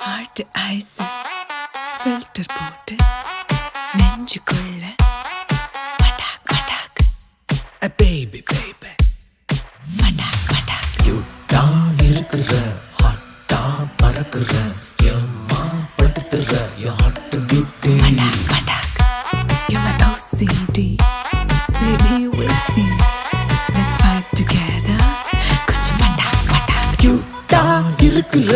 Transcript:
heart ice filter போட்டு நெஞ்சுக்குள்ள பட்டாக் பட்டாக் பேபி பேபி பட்டாக் பட்டாக் யூட்டா இருக்கிற ஹாட்டா பறக்குற எம்மா படுத்துற என் ஹாட் பியூட்டி பட்டாக் பட்டாக் You're my OCD Baby with me Let's fight together கொஞ்சம் பட்டாக் பட்டாக் யூட்டா இருக்கிற